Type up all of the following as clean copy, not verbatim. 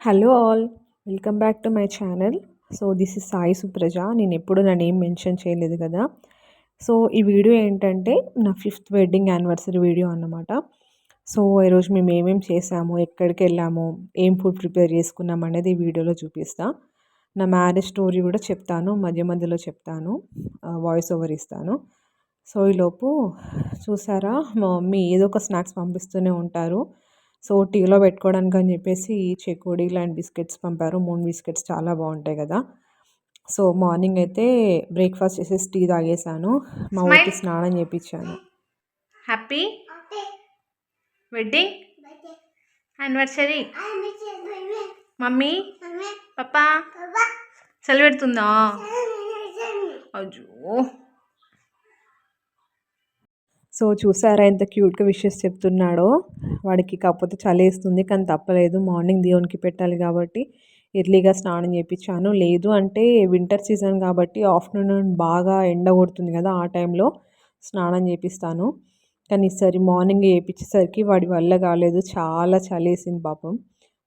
Hello all, welcome back to my channel. So this is Sai Supraja. నేను ఎప్పుడు నా name mention చేయలేదు కదా. సో ఈ వీడియో ఏంటంటే నా 5th వెడ్డింగ్ యానివర్సరీ వీడియో అన్నమాట. సో ఈరోజు మేము ఏమేమి చేసాము, ఎక్కడికి వెళ్ళాము, ఏం ఫుడ్ ప్రిపేర్ చేసుకున్నాం అనేది ఈ వీడియోలో చూపిస్తా. నా మ్యారేజ్ స్టోరీ కూడా చెప్తాను, మధ్య మధ్యలో చెప్తాను, వాయిస్ ఓవర్ ఇస్తాను. సో ఈలోపు చూసారా, మా మమ్మీ ఏదో ఒక స్నాక్స్ పంపిస్తూనే ఉంటారు. సో టీలో పెట్టుకోవడానికి అని చెప్పేసి చెకోడీలు అండ్ బిస్కెట్స్ పంపారు. 3 బిస్కెట్స్ చాలా బాగుంటాయి కదా. సో మార్నింగ్ అయితే బ్రేక్ఫాస్ట్ చేసేసి టీ తాగేసాను. మా ఊరికి స్నానం చేయించాను. హ్యాపీ వెడ్డింగ్ యానివర్సరీ మమ్మీ పప్పా. సెలవు పెడుతుందా? అయ్యో. సో చూసారా ఎంత క్యూట్గా విషెస్ చెప్తున్నాడో. వాడికి కాకపోతే చలేస్తుంది, కానీ తప్పలేదు, మార్నింగ్ దేవునికి పెట్టాలి కాబట్టి ఎర్లీగా స్నానం చేయించాను. లేదు అంటే వింటర్ సీజన్ కాబట్టి ఆఫ్టర్నూన్ బాగా ఎండ కొడుతుంది కదా, ఆ టైంలో స్నానం చేపిస్తాను. కానీ ఈసారి మార్నింగ్ చేయించేసరికి వాడి వల్ల కాలేదు, చాలా చలేసింది పాపం.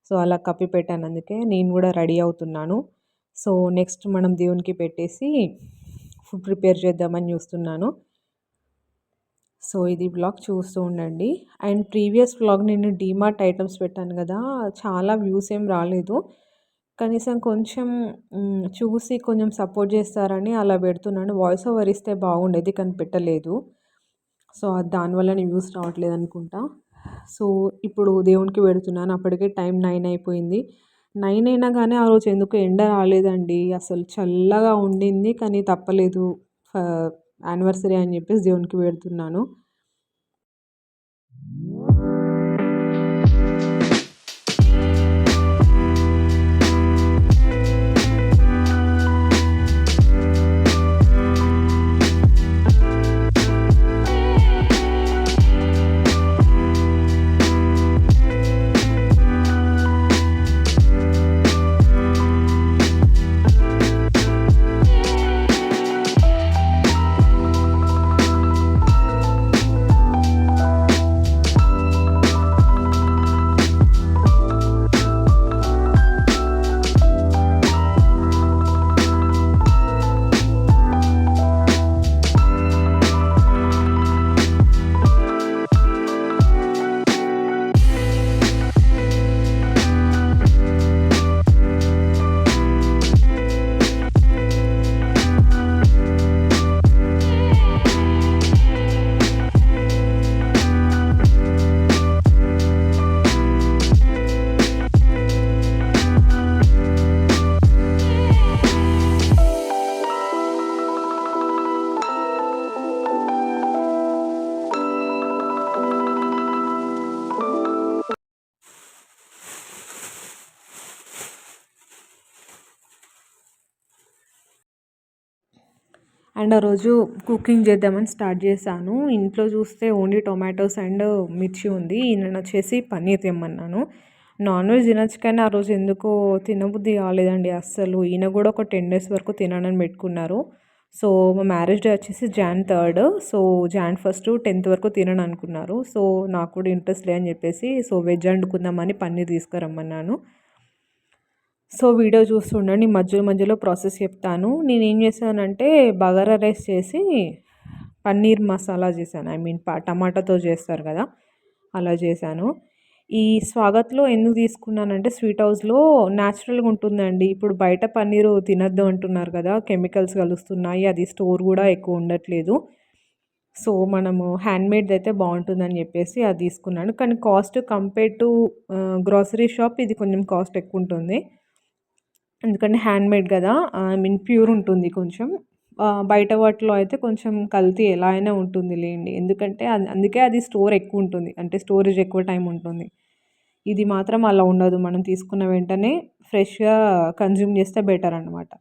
సో అలా కప్పి పెట్టాను, అందుకే నేను కూడా రెడీ అవుతున్నాను. సో నెక్స్ట్ మనం దేవునికి పెట్టేసి ఫుడ్ ప్రిపేర్ చేద్దామని చూస్తున్నాను. సో ఇది వ్లాగ్ చూస్తూ ఉండండి. అండ్ ప్రీవియస్ వ్లాగ్ నేను డీమార్ట్ ఐటమ్స్ పెట్టాను కదా, చాలా వ్యూస్ ఏం రాలేదు. కనీసం కొంచెం చూసి కొంచెం సపోర్ట్ చేస్తారని అలా పెడుతున్నాను. వాయిస్ ఓవర్ ఇస్తే బాగుండేది కానీ పెట్టలేదు. సో దానివల్ల వ్యూస్ రావట్లేదు అనుకుంటా. సో ఇప్పుడు దేవునికి పెడుతున్నాను. అప్పటికే టైం 9 అయిపోయింది. 9 అయినా కానీ ఆ రోజు ఎందుకు ఎండ రాలేదండి, అసలు చల్లగా ఉండింది. కానీ తప్పలేదు, యానివర్సరీ అని చెప్పేసి దేవునికి పెడుతున్నాను. అండ్ ఆ రోజు కుకింగ్ చేద్దామని స్టార్ట్ చేశాను. ఇంట్లో చూస్తే ఓన్లీ టొమాటోస్ అండ్ మిర్చి ఉంది. ఈయన వచ్చేసి పన్నీర్ తెమ్మన్నాను. నాన్ వెజ్ తినచ్చు కానీ ఆ రోజు ఎందుకో తినబుద్ధి కాలేదండి అస్సలు. ఈయన కూడా ఒక 10 days వరకు తిననని పెట్టుకున్నారు. సో మా మ్యారేజ్ డే వచ్చేసి Jan 3rd. So Jan 1st 10th వరకు తినను అనుకున్నారు. సో నాకు కూడా ఇంట్రెస్ట్ లేదని చెప్పేసి సో వెజ్ వండుకుందామని పన్నీర్ తీసుకురమ్మన్నాను. సో వీడియో చూస్తుండండి, మధ్యలో మధ్యలో ప్రాసెస్ చెప్తాను. నేను ఏం చేశానంటే బగారా రైస్ చేసి పన్నీర్ మసాలా చేశాను. ఐ మీన్ టమాటాతో చేస్తారు కదా, అలా చేశాను. ఈ స్వాగత్లో ఎందుకు తీసుకున్నానంటే స్వీట్ హౌస్లో న్యాచురల్గా ఉంటుందండి. ఇప్పుడు బయట పన్నీరు తినద్దు అంటున్నారు కదా, కెమికల్స్ కలుస్తున్నాయి, అది స్టోర్ కూడా ఎక్కువ ఉండట్లేదు. సో మనము హ్యాండ్మేడ్ అయితే బాగుంటుందని చెప్పేసి అది తీసుకున్నాను. కానీ cost compare to grocery shop ఇది కొంచెం కాస్ట్ ఎక్కువ ఉంటుంది, ఎందుకంటే హ్యాండ్మేడ్ కదా, ఐ మీన్ ప్యూర్ ఉంటుంది కొంచెం. బయట వాటిలో అయితే కొంచెం కల్తీ ఎలా అయినా ఉంటుంది లేండి, ఎందుకంటే అందుకే అది స్టోర్ ఎక్కువ ఉంటుంది, అంటే స్టోరేజ్ ఎక్కువ టైం ఉంటుంది. ఇది మాత్రం అలా ఉండదు, మనం తీసుకున్న వెంటనే ఫ్రెష్గా కన్జ్యూమ్ చేస్తే బెటర్ అనమాట.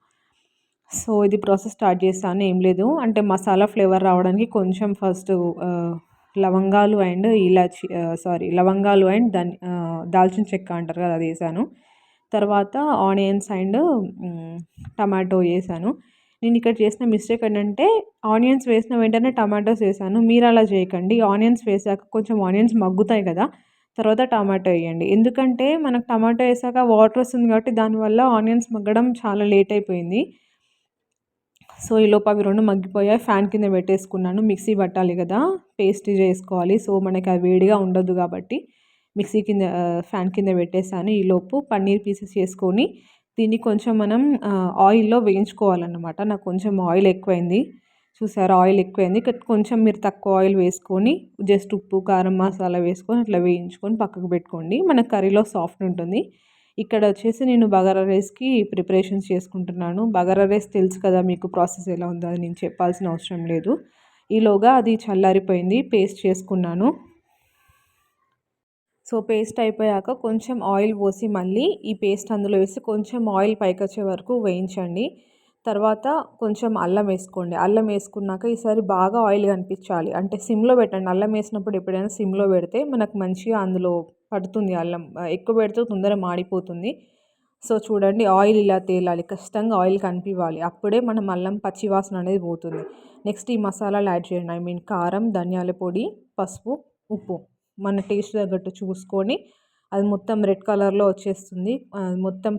సో ఇది ప్రాసెస్ స్టార్ట్ చేస్తాను. ఏం లేదు అంటే మసాలా ఫ్లేవర్ రావడానికి కొంచెం ఫస్ట్ లవంగాలు అండ్ ఇలాచి లవంగాలు అండ్ దాల్చిన చెక్క అంటారు కదా, అది వేసాను. తర్వాత ఆనియన్స్ అండ్ టమాటో వేసాను. నేను ఇక్కడ చేసిన మిస్టేక్ ఏంటంటే ఆనియన్స్ వేసిన వెంటనే టమాటోస్ వేసాను. మీరు అలా చేయకండి. ఆనియన్స్ వేసాక కొంచెం ఆనియన్స్ మగ్గుతాయి కదా, తర్వాత టమాటో వేయండి. ఎందుకంటే మనకు టమాటో వేసాక వాటర్ వస్తుంది కాబట్టి దానివల్ల ఆనియన్స్ మగ్గడం చాలా లేట్ అయిపోయింది. సో ఈలోపు అవి 2 మగ్గిపోయాయి. ఫ్యాన్ కింద పెట్టేసుకున్నాను. మిక్సీ పట్టాలి కదా, పేస్ట్ చేసుకోవాలి. సో మనకి అది వేడిగా ఉండదు కాబట్టి ఫ్యాన్ కింద పెట్టేసాను. ఈలోపు పన్నీర్ పీసెస్ చేసుకొని దీన్ని కొంచెం మనం ఆయిల్‌లో వేయించుకోవాలన్నమాట. నాకు కొంచెం ఆయిల్ ఎక్కువైంది. చూసారా, ఆయిల్ ఎక్కువైంది. కొంచెం మీరు తక్కువ ఆయిల్ వేసుకొని జస్ట్ ఉప్పు, కారం, మసాలా వేసుకొని అట్లా వేయించుకొని పక్కకు పెట్టుకోండి. మన కర్రీలో సాఫ్ట్ ఉంటుంది. ఇక్కడ వచ్చేసి నేను బగారా రైస్కి ప్రిపరేషన్స్ చేసుకుంటున్నాను. బగారా రైస్ తెలుసు కదా మీకు, ప్రాసెస్ ఎలా ఉందో అది నేను చెప్పాల్సిన అవసరం లేదు. ఈలోగా అది చల్లారిపోయింది, పేస్ట్ చేసుకున్నాను. సో పేస్ట్ అయిపోయాక కొంచెం ఆయిల్ పోసి మళ్ళీ ఈ పేస్ట్ అందులో వేసి కొంచెం ఆయిల్ పైకి వచ్చే వరకు వేయించండి. తర్వాత కొంచెం అల్లం వేసుకోండి. అల్లం వేసుకున్నాక ఈసారి బాగా ఆయిల్ కనిపించాలి, అంటే సిమ్లో పెట్టండి. అల్లం వేసినప్పుడు ఎప్పుడైనా సిమ్లో పెడితే మనకు మంచిగా అందులో పడుతుంది. అల్లం ఎక్కువ పెడితే తొందరగా మాడిపోతుంది. సో చూడండి, ఆయిల్ ఇలా తేలాలి, ఖచ్చితంగా ఆయిల్ కనిపించాలి. అప్పుడే మనం అల్లం పచ్చి వాసన అనేది పోతుంది. నెక్స్ట్ ఈ మసాలాలు యాడ్ చేయండి. కారం, ధనియాల పొడి, పసుపు, ఉప్పు మన టేస్ట్ తగ్గట్టు చూసుకొని అది మొత్తం రెడ్ కలర్లో వచ్చేస్తుంది. మొత్తం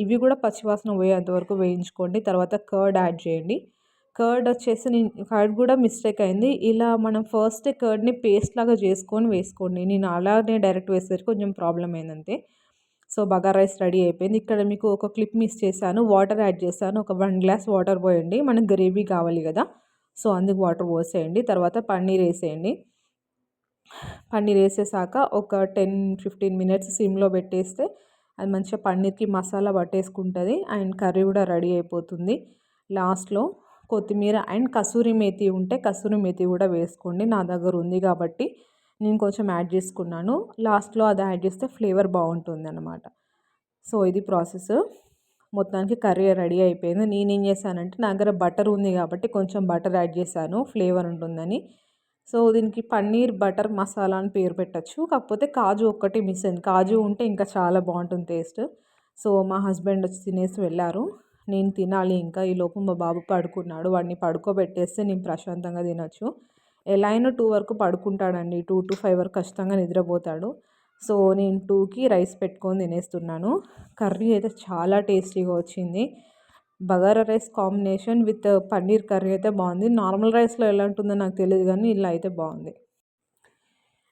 ఇవి కూడా పచ్చివాసన పోయేంత వరకు వేయించుకోండి. తర్వాత కర్డ్ యాడ్ చేయండి. కర్డ్ వచ్చేసి కర్డ్ కూడా మిస్టేక్ అయింది. ఇలా మనం ఫస్ట్ కర్డ్ని పేస్ట్ లాగా వేసుకోండి. నేను అలానే డైరెక్ట్ వేసేసరికి కొంచెం ప్రాబ్లం అయిందంతే. సో బగారా రైస్ రెడీ అయిపోయింది. ఇక్కడ మీకు ఒక క్లిప్ మిస్ చేశాను, వాటర్ యాడ్ చేశాను. ఒక 1 గ్లాస్ వాటర్ పోయండి, మనకు గ్రేవీ కావాలి కదా, సో అందుకు వాటర్ పోసేయండి. తర్వాత పన్నీర్ వేసేయండి. పన్నీర్ వేసేసాక ఒక 10-15 మినిట్స్ సిమ్లో పెట్టేస్తే అది మంచిగా పన్నీర్కి మసాలా పట్టేసుకుంటుంది అండ్ కర్రీ కూడా రెడీ అయిపోతుంది. లాస్ట్లో కొత్తిమీర అండ్ కసూరి మేతి ఉంటే కసూరి మేతి కూడా వేసుకోండి. నా దగ్గర ఉంది కాబట్టి నేను కొంచెం యాడ్ చేసుకున్నాను. లాస్ట్లో అది యాడ్ చేస్తే ఫ్లేవర్ బాగుంటుంది అన్నమాట. సో ఇది ప్రాసెస్. మొత్తానికి కర్రీ రెడీ అయిపోయింది. నేనేం చేశానంటే నా దగ్గర బటర్ ఉంది కాబట్టి కొంచెం బటర్ యాడ్ చేశాను, ఫ్లేవర్ ఉంటుందని. సో దీనికి పన్నీర్ బటర్ మసాలా అని పేరు పెట్టచ్చు, కాకపోతే కాజు ఒక్కటి మిస్ అయింది. కాజు ఉంటే ఇంకా చాలా బాగుంటుంది టేస్ట్. సో మా హస్బెండ్ వచ్చి తినేసి వెళ్ళారు, నేను తినాలి ఇంకా. ఈలోపు మా బాబు పడుకున్నాడు, వాడిని పడుకోబెట్టేస్తే నేను ప్రశాంతంగా తినొచ్చు. ఎలా అయినా 2 వరకు పడుకుంటాడండి, 2 to 5 వరకు ఖచ్చితంగా నిద్రపోతాడు. సో నేను 2కి రైస్ పెట్టుకొని తినేస్తున్నాను. కర్రీ అయితే చాలా టేస్టీగా వచ్చింది. Bagara rice combination with paneer curry అయితే బాగుంది. నార్మల్ రైస్లో ఎలా ఉంటుందో నాకు తెలియదు కానీ ఇలా అయితే బాగుంది.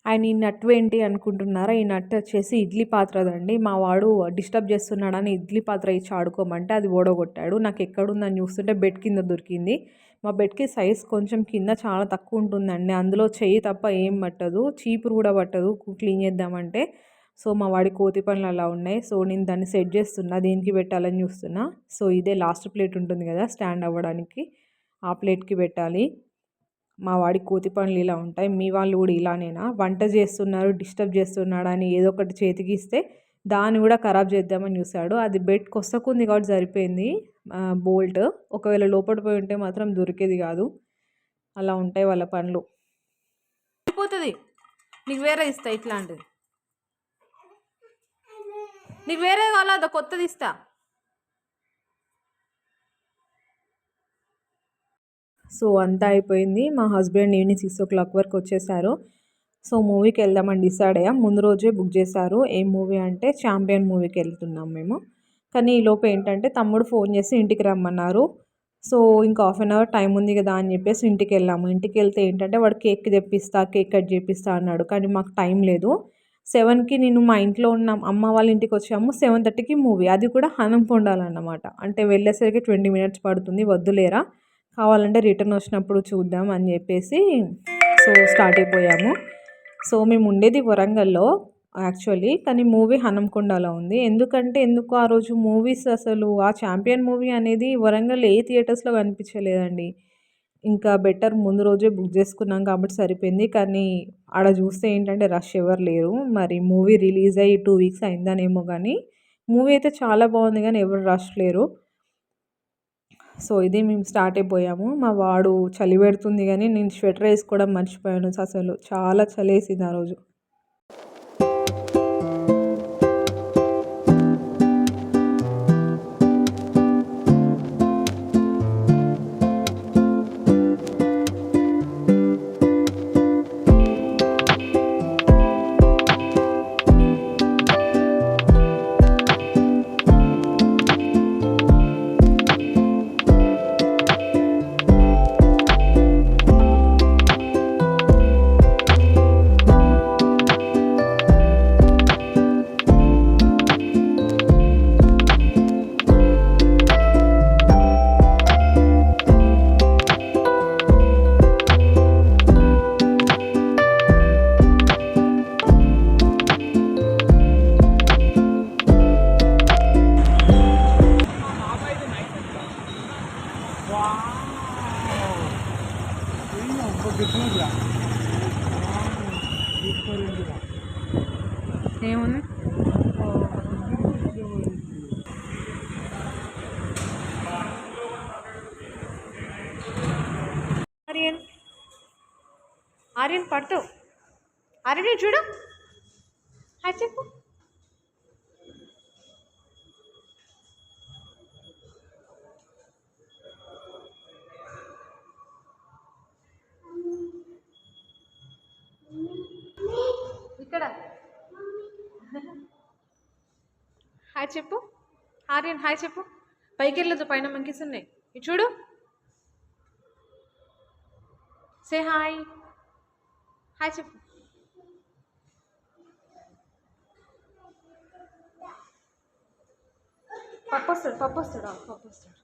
అండ్ ఈ నట్ ఏంటి అనుకుంటున్నారా, ఈ నట్ వచ్చేసి ఇడ్లీ పాత్రదండి. మా వాడు డిస్టర్బ్ చేస్తున్నాడని ఇడ్లీ పాత్ర ఇచ్చి ఆడుకోమంటే అది ఓడగొట్టాడు. నాకు ఎక్కడుందని చూస్తుంటే బెడ్ కింద దొరికింది. మా బెడ్కి సైజ్ కొంచెం కింద చాలా తక్కువ ఉంటుందండి, అందులో చెయ్యి తప్ప ఏం పట్టదు, చీపురు కూడా పట్టదు క్లీన్ చేద్దామంటే. సో మా వాడి కోతి పనులు అలా ఉన్నాయి. సో నేను దాన్ని సెట్ చేస్తున్నా, దేనికి పెట్టాలని చూస్తున్నా. సో ఇదే లాస్ట్ ప్లేట్ ఉంటుంది కదా స్టాండ్ అవ్వడానికి, ఆ ప్లేట్కి పెట్టాలి. మా వాడి కోతి పనులు ఇలా ఉంటాయి. మీ వాళ్ళు కూడా ఇలానేనా, వంట చేస్తున్నారు డిస్టర్బ్ చేస్తున్నాడు అని ఏదో ఒకటి చేతికి ఇస్తే దాన్ని కూడా ఖరాబ్ చేద్దామని చూశాడు. అది బెడ్ కొసకుంది కాబట్టి సరిపోయింది బోల్ట్, ఒకవేళ లోపల పోయి ఉంటే మాత్రం దొరికేది కాదు. అలా ఉంటాయి వాళ్ళ పనులు. అయిపోతుంది, నీకు వేరే ఇస్తా, ఇట్లాంటిది నీకు వేరే కావాలా, కొత్తది ఇస్తా. సో అంతా అయిపోయింది. మా హస్బెండ్ ఈవినింగ్ 6 o'clock వరకు వచ్చేసారు. సో మూవీకి వెళ్దామని డిసైడ్ అయ్యాం. ముందు రోజే బుక్ చేశారు. ఏం మూవీ అంటే ఛాంపియన్ మూవీకి వెళ్తున్నాం మేము. కానీ ఈలోపు ఏంటంటే తమ్ముడు ఫోన్ చేసి ఇంటికి రమ్మన్నారు. సో ఇంకా 1/2 hour టైం ఉంది కదా అని చెప్పేసి ఇంటికి వెళ్ళాము. ఇంటికి వెళ్తే ఏంటంటే వాడు కేక్ తెప్పిస్తా, కేక్ కట్ చేపిస్తా అన్నాడు. కానీ మాకు టైం లేదు. 7కి నేను మా ఇంట్లో ఉన్న అమ్మ వాళ్ళ ఇంటికి వచ్చాము. 7:30కి మూవీ, అది కూడా హనంకొండాలన్నమాట. అంటే వెళ్ళేసరికి 20 minutes పడుతుంది, వద్దులేరా కావాలంటే రిటర్న్ వచ్చినప్పుడు చూద్దాం అని చెప్పేసి సో స్టార్ట్ అయిపోయాము. సో మేము ఉండేది వరంగల్లో యాక్చువల్లీ, కానీ మూవీ హనంకొండలో ఉంది. ఎందుకు ఆ రోజు మూవీస్ అసలు ఆ ఛాంపియన్ మూవీ అనేది వరంగల్ ఏ థియేటర్స్లో కనిపించలేదండి. ఇంకా బెటర్ ముందు రోజే బుక్ చేసుకున్నాం కాబట్టి సరిపోయింది. కానీ ఆడ చూస్తే ఏంటంటే రష్ ఎవరు లేరు. మరి మూవీ రిలీజ్ అయ్యి 2 weeks అయిందనేమో కానీ మూవీ అయితే చాలా బాగుంది కానీ ఎవరు రష్ లేరు. సో ఇది మేము స్టార్ట్ అయిపోయాము. మా వాడు చలి పెడుతుంది కానీ నేను స్వెటర్ వేసుకోవడం మర్చిపోయాను. అసలు చాలా చలి వేసింది ఆ రోజు. ఏముంది? ఆర్యన్ ఆర్యన్ పట్టు. ఆర్యన్ చూడు. హాయ్ చెప్పు. ఇక్కడ హాయ్ చెప్పు. ఆర్యన్ హాయ్ చెప్పు. పైకి వెళ్ళదు, పైన మంకీస్ ఉన్నాయి. ఇటు చూడు. Say hi. హాయ్ చెప్పు. పప్పు వస్తాడు, పప్పు వస్తాడు, పప్పు వస్తాడు.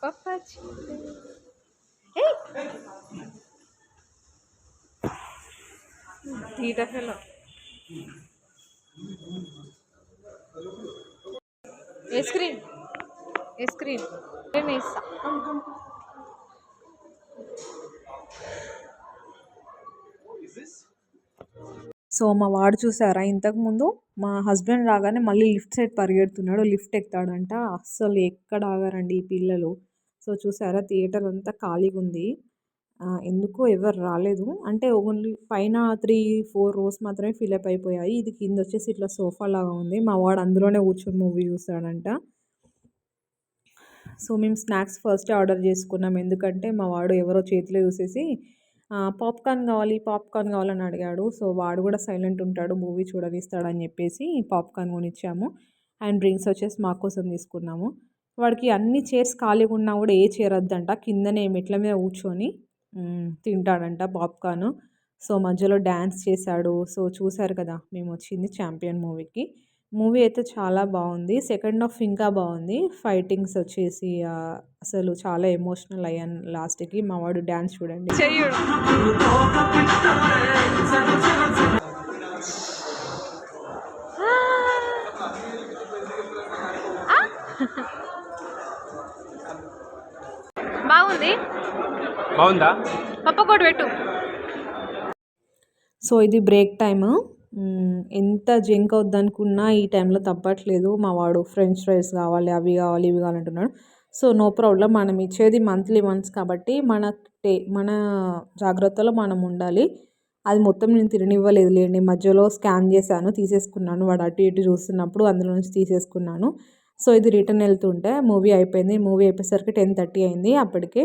పప్పు తీటలో ఏ స్క్రీన్ నేను వేస్తా. సో మా వాడు చూసారా, ఇంతకుముందు మా హస్బెండ్ రాగానే మళ్ళీ లిఫ్ట్ సైడ్ పరిగెడుతున్నాడు, లిఫ్ట్ ఎక్కుతాడంట. అస్సలు ఎక్కడ ఆగారండి ఈ పిల్లలు. సో చూసారా, థియేటర్ అంతా ఖాళీగా ఉంది. ఎందుకో ఎవరు రాలేదు. అంటే ఓన్లీ పైన 3-4 రోస్ మాత్రమే ఫిలప్ అయిపోయాయి. ఇది కింద వచ్చేసి ఇట్లా సోఫా లాగా ఉంది. మా వాడు అందులోనే కూర్చొని మూవీ చూస్తాడంట. సో మేము స్నాక్స్ ఫస్ట్ ఆర్డర్ చేసుకున్నాం, ఎందుకంటే మా వాడు ఎవరో చేతిలో చూసేసి పాప్కార్న్ కావాలని అడిగాడు. సో వాడు కూడా సైలెంట్ ఉంటాడు, మూవీ చూడనిస్తాడని చెప్పేసి పాప్కార్న్ కొనిచ్చాము. అండ్ డ్రింక్స్ వచ్చేసి మా కోసం తీసుకున్నాము. వాడికి అన్ని చైర్స్ ఖాళీగా ఉన్నా కూడా ఏ చైర్ వద్దంట, కిందనే మెట్ల మీద కూర్చొని తింటాడంట పాప్కార్న్. సో మధ్యలో డ్యాన్స్ చేశాడు. సో చూశారు కదా, మేము వచ్చింది ఛాంపియన్ మూవీకి. మూవీ అయితే చాలా బాగుంది. సెకండ్ హాఫ్ ఇంకా బాగుంది. ఫైటింగ్స్ వచ్చేసి అసలు చాలా ఎమోషనల్ అయ్యాను లాస్ట్కి. మా వాడు డ్యాన్స్ చూడండి. బాగుందా? పప్పు కూడా పెట్టు. సో ఇది బ్రేక్ టైము. ఎంత జంక్ అవుద్దనుకున్నా ఈ టైంలో తప్పట్లేదు. మా వాడు ఫ్రెంచ్ ఫ్రైస్ కావాలి, అవి కావాలి, ఇవి కావాలంటున్నాడు. సో నో ప్రాబ్లం, మనం ఇచ్చేది మంత్లీ వన్స్ కాబట్టి మన జాగ్రత్తలో మనం ఉండాలి. అది మొత్తం నేను తిననివ్వలేదు లేండి, మధ్యలో స్కాన్ చేశాను, తీసేసుకున్నాను. వాడు అటు ఇటు చూస్తున్నప్పుడు అందులో నుంచి తీసేసుకున్నాను. సో ఇది రిటర్న్ వెళ్తుంటే మూవీ అయిపోయింది. మూవీ అయిపోయేసరికి 10:30 అయింది అప్పటికే.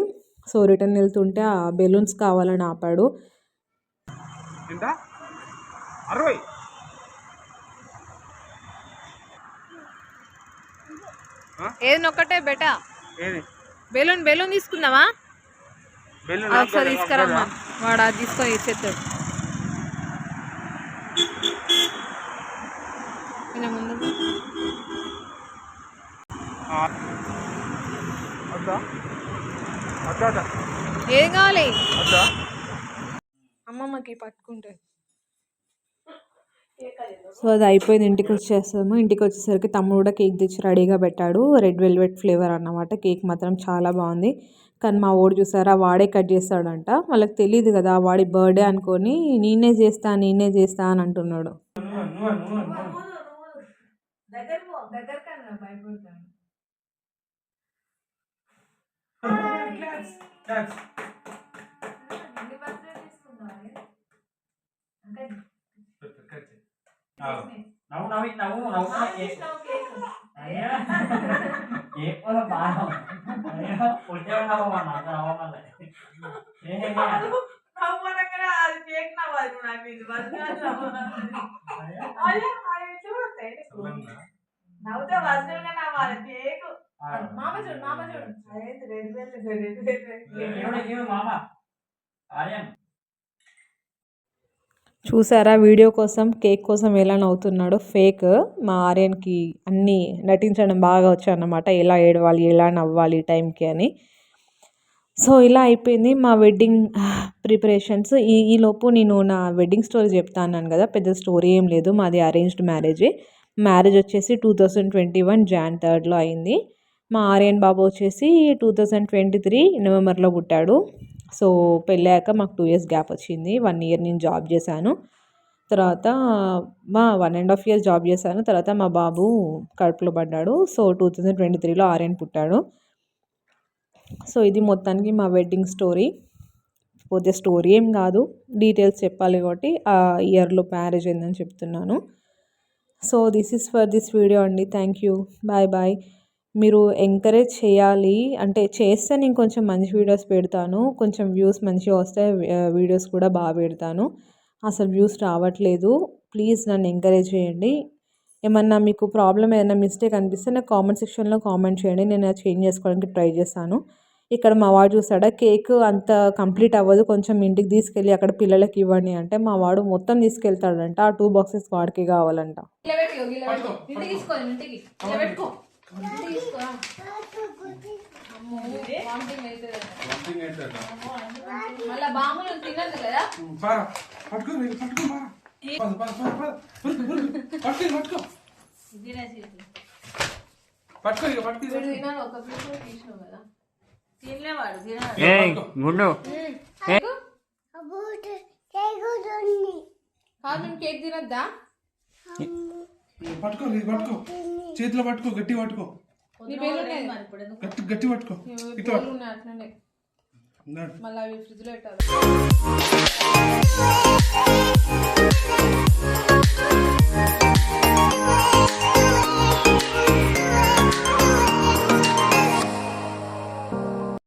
సో రిటర్న్ వెళ్తుంటే ఆ బెలూన్స్ కావాలని ఆపాడు. ఏది నొక్కటే బెటా. బెలూన్ తీసుకుందామా? ఒకసారి తీసుకురమ్మా, వాడు అది తీసుకొని ఇచ్చేస్తాడు. ముందు ఏం కావాలి? అమ్మమ్మకి పట్టుకుంటే. సో అది అయిపోయింది, ఇంటికి వచ్చేస్తాము. ఇంటికి వచ్చేసరికి తమ్ముడు కూడా కేక్ తెచ్చి రెడీగా పెట్టాడు. రెడ్ వెల్వెట్ ఫ్లేవర్ అన్నమాట. కేక్ మాత్రం చాలా బాగుంది. కానీ మా వాడు చూసారా, వాడే కట్ చేస్తాడంట. వాళ్ళకి తెలియదు కదా, వాడి బర్త్డే అనుకొని నేనే చేస్తా అని అంటున్నాడు. చూసారా, వీడియో కోసం కేక్ కోసం ఎలా నవ్వుతున్నాడో. ఫేక్. మా ఆర్యన్కి అన్నీ నటించడం బాగా వచ్చాయన్నమాట, ఎలా ఏడవాలి, ఎలా నవ్వాలి టైంకి అని. సో ఇలా అయిపోయింది మా వెడ్డింగ్ ప్రిపరేషన్స్. ఈలోపు నేను నా వెడ్డింగ్ స్టోరీ చెప్తాను కదా, పెద్ద స్టోరీ ఏం లేదు. మాది అరేంజ్డ్ మ్యారేజ్ వచ్చేసి 2021 Jan 3 అయింది. మా ఆర్యన్ బాబు వచ్చేసి 2023 నవంబర్లో పుట్టాడు. సో పెళ్ళాక మాకు 2 ఇయర్స్ గ్యాప్ వచ్చింది. 1 ఇయర్ నేను జాబ్ చేశాను. తర్వాత 1.5 ఇయర్స్ జాబ్ చేశాను. తర్వాత మా బాబు కడుపులో పడ్డాడు. సో 2023లో ఆర్యన్ పుట్టాడు. సో ఇది మొత్తానికి మా వెడ్డింగ్ స్టోరీ. పోతే స్టోరీ ఏం కాదు, డీటెయిల్స్ చెప్పాలి కాబట్టి ఆ ఇయర్లో మ్యారేజ్ అయిందని చెప్తున్నాను. So this is for this video అండి. Thank you, bye bye. మీరు ఎంకరేజ్ చేయాలి, అంటే చేస్తే నేను కొంచెం మంచి వీడియోస్ పెడతాను, కొంచెం వ్యూస్ మంచిగా వస్తే వీడియోస్ కూడా బాగా పెడతాను. అసలు వ్యూస్ రావట్లేదు. ప్లీజ్ నన్ను ఎంకరేజ్ చేయండి. ఏమన్నా మీకు ప్రాబ్లం ఏదైనా మిస్టేక్ అనిపిస్తే నాకు కామెంట్ సెక్షన్లో కామెంట్ చేయండి, నేను అది చేంజ్ చేసుకోవడానికి ట్రై చేస్తాను. ఇక్కడ మా వాడు చూస్తాడా, కేక్ అంత కంప్లీట్ అవ్వదు, కొంచెం ఇంటికి తీసుకెళ్ళి అక్కడ పిల్లలకి ఇవ్వండి అంటే మా వాడు మొత్తం తీసుకెళ్తాడంట. ఆ 2 బాక్సెస్ వాడికి కావాలంట. కేక్ తినద్దా? పట్టుకో చేతిలో పట్టుకో, గట్టి పట్టుకో, గట్టి పట్టుకో. అట్లనే మళ్ళీ అవి ఫ్రిడ్జ్ లో పెట్టాలి.